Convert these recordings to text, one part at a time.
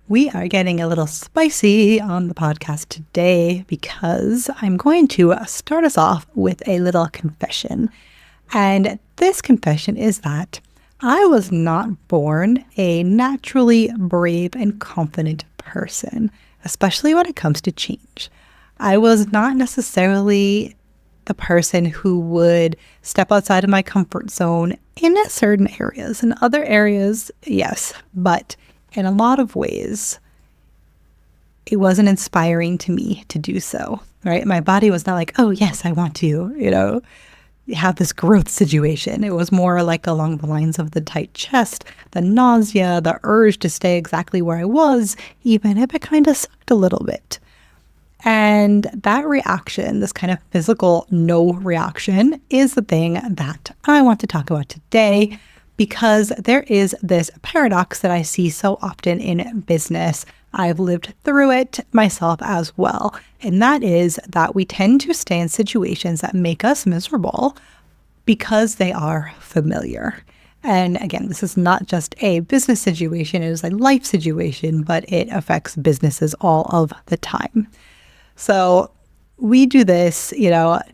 We are getting a little spicy on the podcast today because I'm going to start us off with a little confession. And this confession is that I was not born a naturally brave and confident person, especially when it comes to change. I was not necessarily the person who would step outside of my comfort zone in certain areas. In other areas, yes, but in a lot of ways, it wasn't inspiring to me to do so, right? My body was not like, oh, yes, I want to, have this growth situation. It was more like along the lines of the tight chest, the nausea, the urge to stay exactly where I was, even if it kind of sucked a little bit. And that reaction, this kind of physical no reaction, is the thing that I want to talk about today, because there is this paradox that I see so often in business. I've lived through it myself as well. And that is that we tend to stay in situations that make us miserable because they are familiar. And again, this is not just a business situation, it is a life situation, but it affects businesses all of the time. So we do this,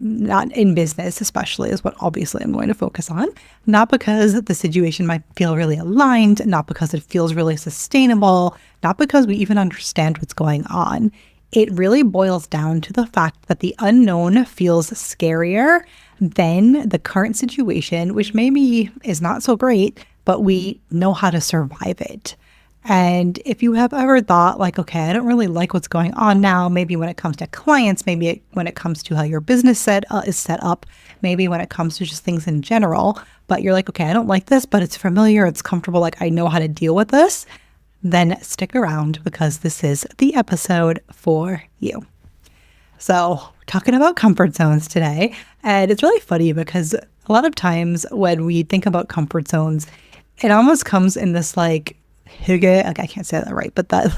not in business especially, is what obviously I'm going to focus on, not because the situation might feel really aligned, not because it feels really sustainable, not because we even understand what's going on. It really boils down to the fact that the unknown feels scarier than the current situation, which maybe is not so great, but we know how to survive it. And if you have ever thought like, okay, I don't really like what's going on now, maybe when it comes to clients, maybe when it comes to how your business is set up, maybe when it comes to just things in general, but you're like, okay, I don't like this, but it's familiar, it's comfortable, like I know how to deal with this, then stick around because this is the episode for you. So we're talking about comfort zones today. And it's really funny because a lot of times when we think about comfort zones, it almost comes in this like, hygge, I can't say that right, but that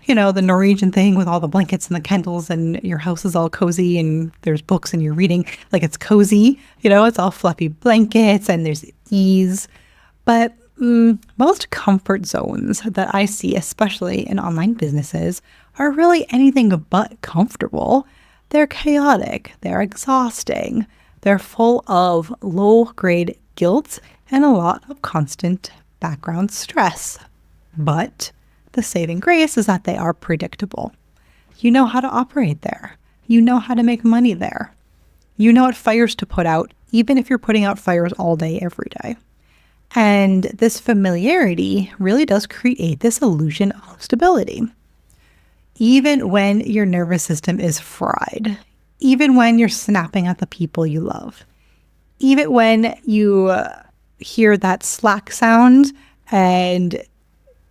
the Norwegian thing with all the blankets and the candles and your house is all cozy and there's books and you're reading, like it's cozy, it's all fluffy blankets and there's ease. But most comfort zones that I see, especially in online businesses, are really anything but comfortable. They're chaotic, they're exhausting, they're full of low-grade guilt and a lot of constant background stress. But the saving grace is that they are predictable. You know how to operate there. You know how to make money there. You know what fires to put out, even if you're putting out fires all day, every day. And this familiarity really does create this illusion of stability. Even when your nervous system is fried, even when you're snapping at the people you love, even when you hear that Slack sound and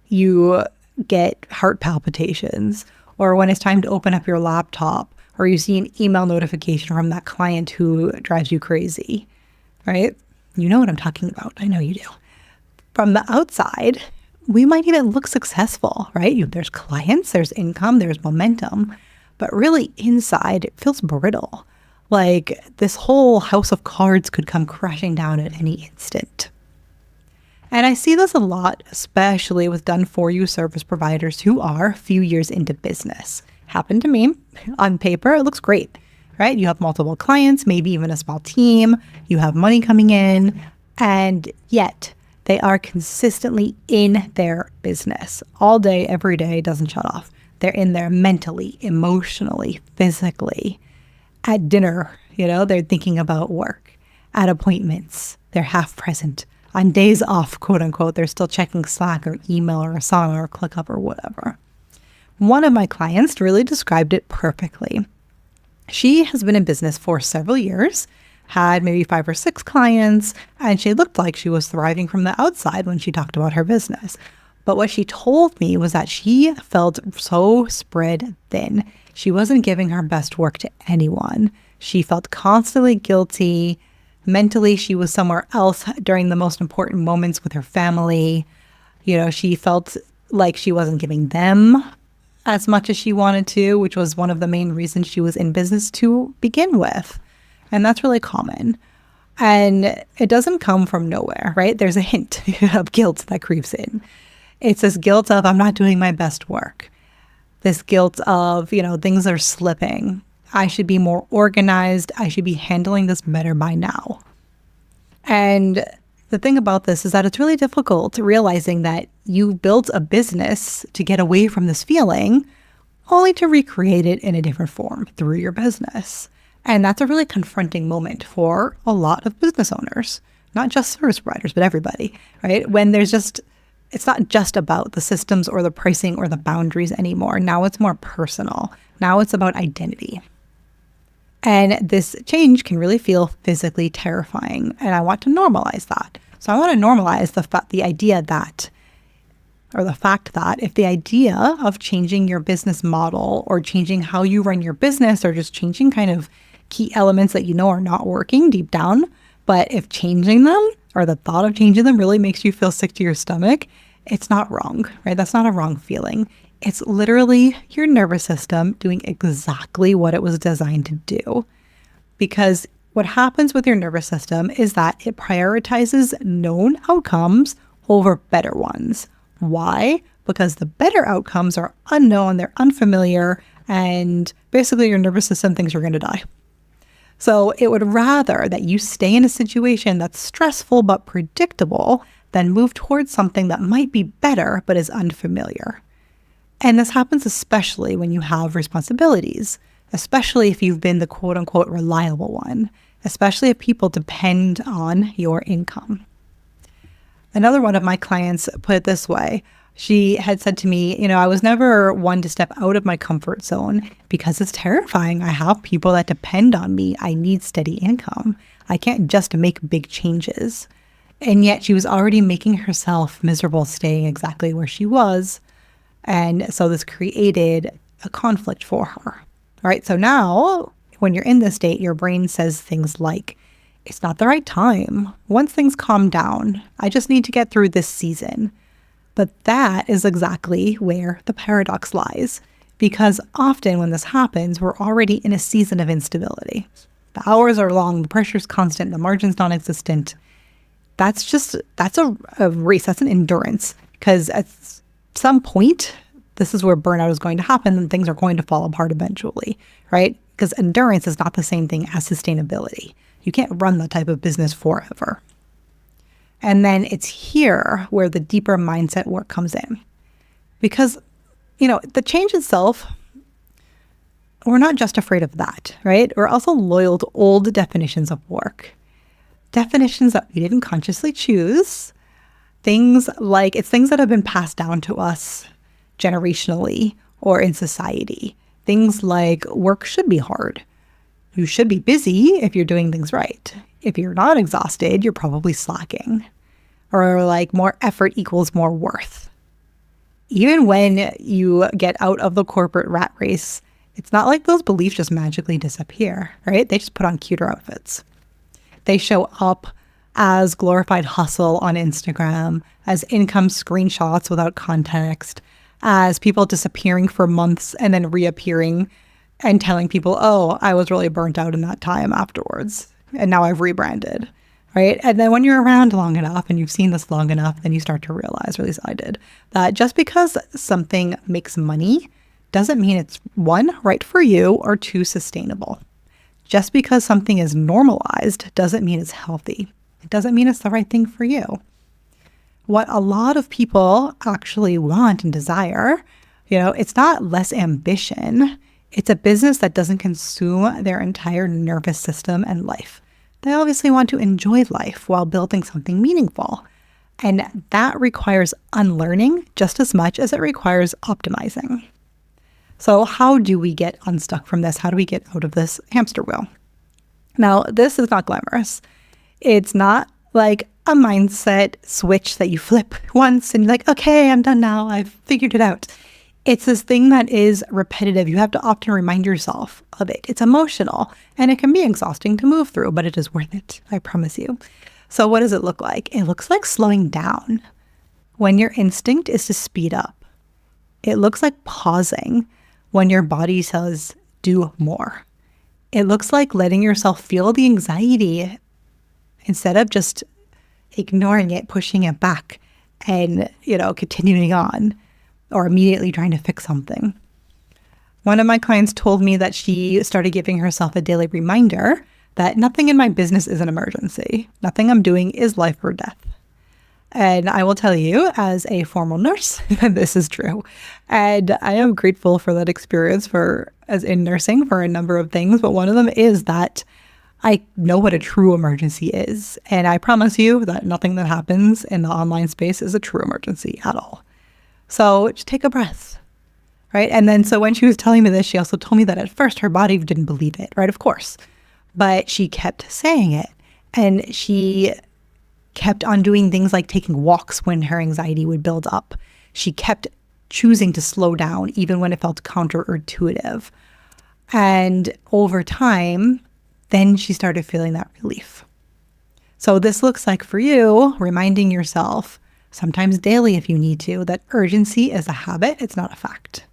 you get heart palpitations, or when it's time to open up your laptop, or you see an email notification from that client who drives you crazy, right? You know what I'm talking about. I know you do. From the outside, we might even look successful, right? There's clients, there's income, there's momentum, but really inside it feels brittle. Like this whole house of cards could come crashing down at any instant. And I see this a lot, especially with done-for-you service providers who are a few years into business. Happened to me. On paper, it looks great, right? You have multiple clients, maybe even a small team. You have money coming in, and yet they are consistently in their business. All day, every day, doesn't shut off. They're in there mentally, emotionally, physically. At dinner, they're thinking about work. At appointments, they're half present. On days off, quote unquote, they're still checking Slack or email or Asana or ClickUp or whatever. One of my clients really described it perfectly. She has been in business for several years, had maybe 5 or 6 clients, and she looked like she was thriving from the outside when she talked about her business. But what she told me was that she felt so spread thin. She wasn't giving her best work to anyone. She felt constantly guilty. Mentally, she was somewhere else during the most important moments with her family. She felt like she wasn't giving them as much as she wanted to, which was one of the main reasons she was in business to begin with. And that's really common. And it doesn't come from nowhere, right? There's a hint of guilt that creeps in. It's this guilt of I'm not doing my best work. This guilt of, things are slipping. I should be more organized. I should be handling this better by now. And the thing about this is that it's really difficult realizing that you built a business to get away from this feeling, only to recreate it in a different form through your business. And that's a really confronting moment for a lot of business owners, not just service providers, but everybody, right? When it's not just about the systems or the pricing or the boundaries anymore. Now it's more personal. Now it's about identity. And this change can really feel physically terrifying. And I want to normalize that. So I want to normalize the fact that if the idea of changing your business model or changing how you run your business or just changing kind of key elements that are not working deep down, but if changing them or the thought of changing them really makes you feel sick to your stomach, it's not wrong, right? That's not a wrong feeling. It's literally your nervous system doing exactly what it was designed to do. Because what happens with your nervous system is that it prioritizes known outcomes over better ones. Why? Because the better outcomes are unknown, they're unfamiliar, and basically your nervous system thinks you're going to die. So it would rather that you stay in a situation that's stressful but predictable than move towards something that might be better but is unfamiliar. And this happens especially when you have responsibilities, especially if you've been the quote unquote reliable one, especially if people depend on your income. Another one of my clients put it this way. She had said to me, I was never one to step out of my comfort zone because it's terrifying. I have people that depend on me. I need steady income. I can't just make big changes. And yet she was already making herself miserable staying exactly where she was. And so this created a conflict for her. All right. So now when you're in this state, your brain says things like, it's not the right time. Once things calm down, I just need to get through this season. But that is exactly where the paradox lies, because often when this happens, we're already in a season of instability. The hours are long, the pressure's constant, the margin's non-existent. That's a race, that's an endurance, because at some point, this is where burnout is going to happen and things are going to fall apart eventually, right? Because endurance is not the same thing as sustainability. You can't run that type of business forever. And then it's here where the deeper mindset work comes in. Because, the change itself, we're not just afraid of that, right? We're also loyal to old definitions of work. Definitions that we didn't consciously choose. It's things that have been passed down to us generationally or in society. Things like work should be hard. You should be busy if you're doing things right. If you're not exhausted, you're probably slacking. Or more effort equals more worth. Even when you get out of the corporate rat race, it's not like those beliefs just magically disappear, right? They just put on cuter outfits. They show up as glorified hustle on Instagram, as income screenshots without context, as people disappearing for months and then reappearing and telling people, oh, I was really burnt out in that time afterwards. And now I've rebranded, right? And then when you're around long enough and you've seen this long enough, then you start to realize, or at least I did, that just because something makes money doesn't mean it's one, right for you, or two, sustainable. Just because something is normalized doesn't mean it's healthy. It doesn't mean it's the right thing for you. What a lot of people actually want and desire, it's not less ambition. It's a business that doesn't consume their entire nervous system and life. They obviously want to enjoy life while building something meaningful. And that requires unlearning just as much as it requires optimizing. So how do we get unstuck from this? How do we get out of this hamster wheel? Now, this is not glamorous. It's not like a mindset switch that you flip once and you're like, okay, I'm done now. I've figured it out. It's this thing that is repetitive. You have to often remind yourself of it. It's emotional and it can be exhausting to move through, but it is worth it. I promise you. So what does it look like? It looks like slowing down when your instinct is to speed up. It looks like pausing when your body says, do more. It looks like letting yourself feel the anxiety instead of just ignoring it, pushing it back. and, continuing on or immediately trying to fix something. One of my clients told me that she started giving herself a daily reminder that nothing in my business is an emergency. Nothing I'm doing is life or death. And I will tell you, as a former nurse, this is true. And I am grateful for that experience as in nursing for a number of things. But one of them is that I know what a true emergency is. And I promise you that nothing that happens in the online space is a true emergency at all. So just take a breath, right? And then so when she was telling me this, she also told me that at first her body didn't believe it, right? Of course. But she kept saying it. And she kept on doing things like taking walks when her anxiety would build up. She kept choosing to slow down even when it felt counterintuitive. And over time, then she started feeling that relief. So this looks like for you, reminding yourself, sometimes daily if you need to, that urgency is a habit, it's not a fact.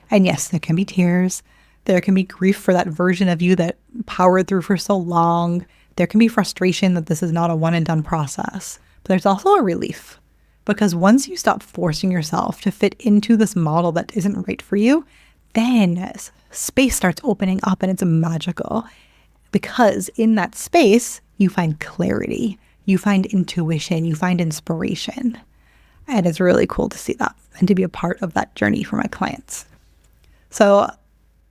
And yes, there can be tears. There can be grief for that version of you that powered through for so long. There can be frustration that this is not a one and done process. But there's also a relief, because once you stop forcing yourself to fit into this model that isn't right for you, then space starts opening up and it's magical. Because in that space, you find clarity, you find intuition, you find inspiration. And it's really cool to see that and to be a part of that journey for my clients. So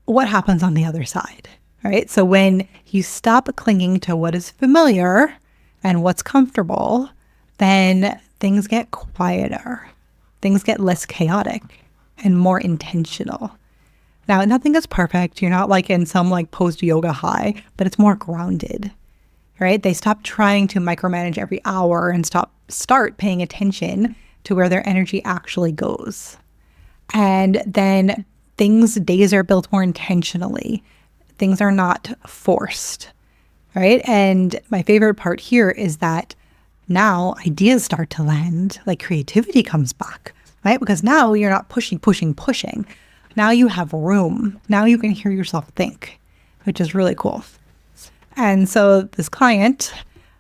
what happens on the other side, right? So when you stop clinging to what is familiar and what's comfortable, then things get quieter, things get less chaotic and more intentional. Now, nothing is perfect. You're not like in some like post-yoga high, but it's more grounded, right? They stop trying to micromanage every hour and start paying attention to where their energy actually goes. And then days are built more intentionally. Things are not forced, right? And my favorite part here is that now ideas start to land, like creativity comes back, right? Because now you're not pushing. Now you have room. Now you can hear yourself think, which is really cool. And so this client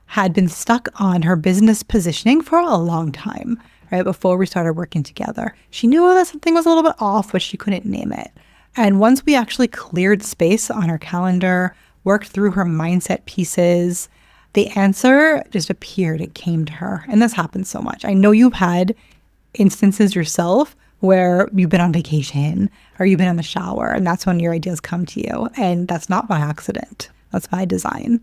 had been stuck on her business positioning for a long time, right? Before we started working together. She knew that something was a little bit off, but she couldn't name it. And once we actually cleared space on her calendar, worked through her mindset pieces, the answer just appeared. It came to her. And this happens so much. I know you've had instances yourself where you've been on vacation or you've been in the shower and that's when your ideas come to you. And that's not by accident. That's by design.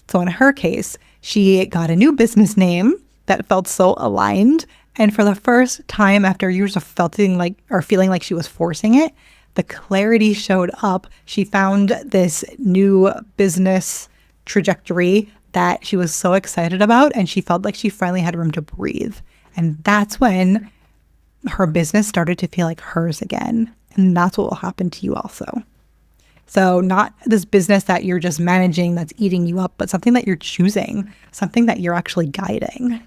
So in her case, she got a new business name that felt so aligned. And for the first time after years of feeling like she was forcing it, the clarity showed up. She found this new business trajectory that she was so excited about, and she felt like she finally had room to breathe. And that's when her business started to feel like hers again. And that's what will happen to you also. So not this business that you're just managing that's eating you up, but something that you're choosing, something that you're actually guiding.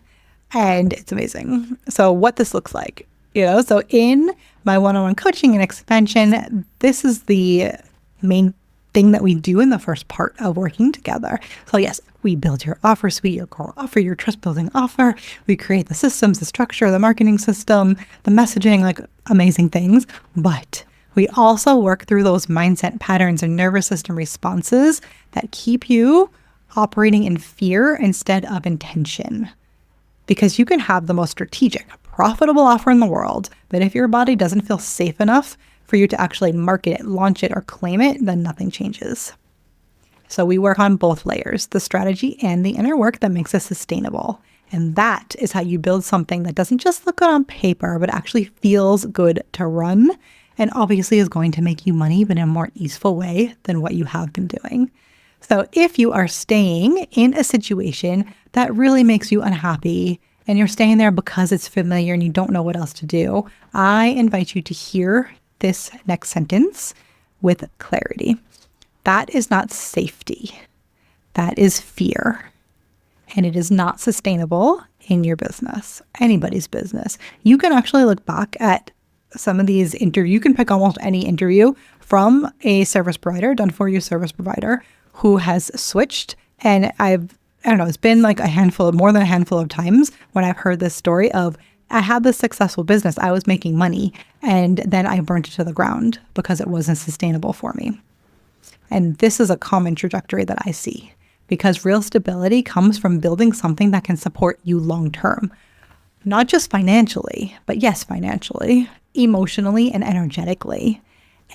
And it's amazing. So what this looks like, so in my one-on-one coaching and expansion, this is the main thing that we do in the first part of working together. So yes, we build your offer suite, your core offer, your trust building offer. We create the systems, the structure, the marketing system, the messaging, like amazing things. But we also work through those mindset patterns and nervous system responses that keep you operating in fear instead of intention. Because you can have the most strategic, profitable offer in the world, but if your body doesn't feel safe enough for you to actually market it, launch it, or claim it, then nothing changes. So we work on both layers, the strategy and the inner work that makes it sustainable. And that is how you build something that doesn't just look good on paper, but actually feels good to run and obviously is going to make you money, but in a more easeful way than what you have been doing. So if you are staying in a situation that really makes you unhappy and you're staying there because it's familiar and you don't know what else to do, I invite you to hear this next sentence with clarity. That is not safety. That is fear. And it is not sustainable in your business, anybody's business. You can actually look back at some of these interviews. You can pick almost any interview from a service provider, done for you service provider, who has switched. And I don't know, it's been like more than a handful of times when I've heard this story of I had this successful business. I was making money, and then I burnt it to the ground because it wasn't sustainable for me. And this is a common trajectory that I see, because real stability comes from building something that can support you long term, not just financially, but yes, financially, emotionally, and energetically.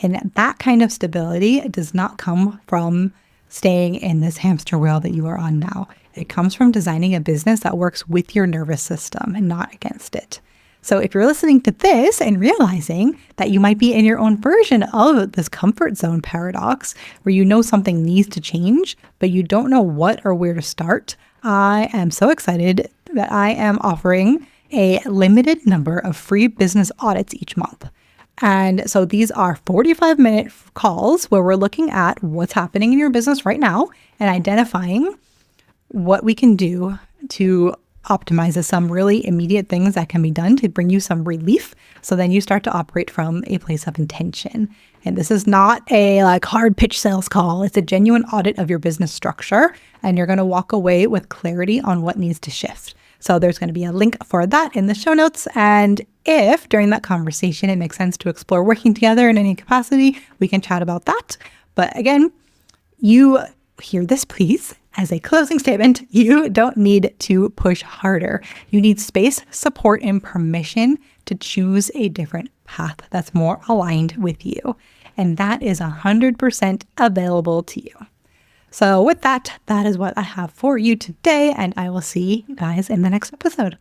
And that kind of stability does not come from staying in this hamster wheel that you are on now. It comes from designing a business that works with your nervous system and not against it. So if you're listening to this and realizing that you might be in your own version of this comfort zone paradox, where you know something needs to change, but you don't know what or where to start, I am so excited that I am offering a limited number of free business audits each month. And so these are 45-minute calls where we're looking at what's happening in your business right now and identifying what we can do to optimize some really immediate things that can be done to bring you some relief. So then you start to operate from a place of intention. And this is not a hard pitch sales call. It's a genuine audit of your business structure. And you're going to walk away with clarity on what needs to shift. So there's going to be a link for that in the show notes. And if during that conversation it makes sense to explore working together in any capacity, we can chat about that. But again, you hear this, please. As a closing statement, you don't need to push harder. You need space, support, and permission to choose a different path that's more aligned with you. And that is 100% available to you. So with that, that is what I have for you today, and I will see you guys in the next episode.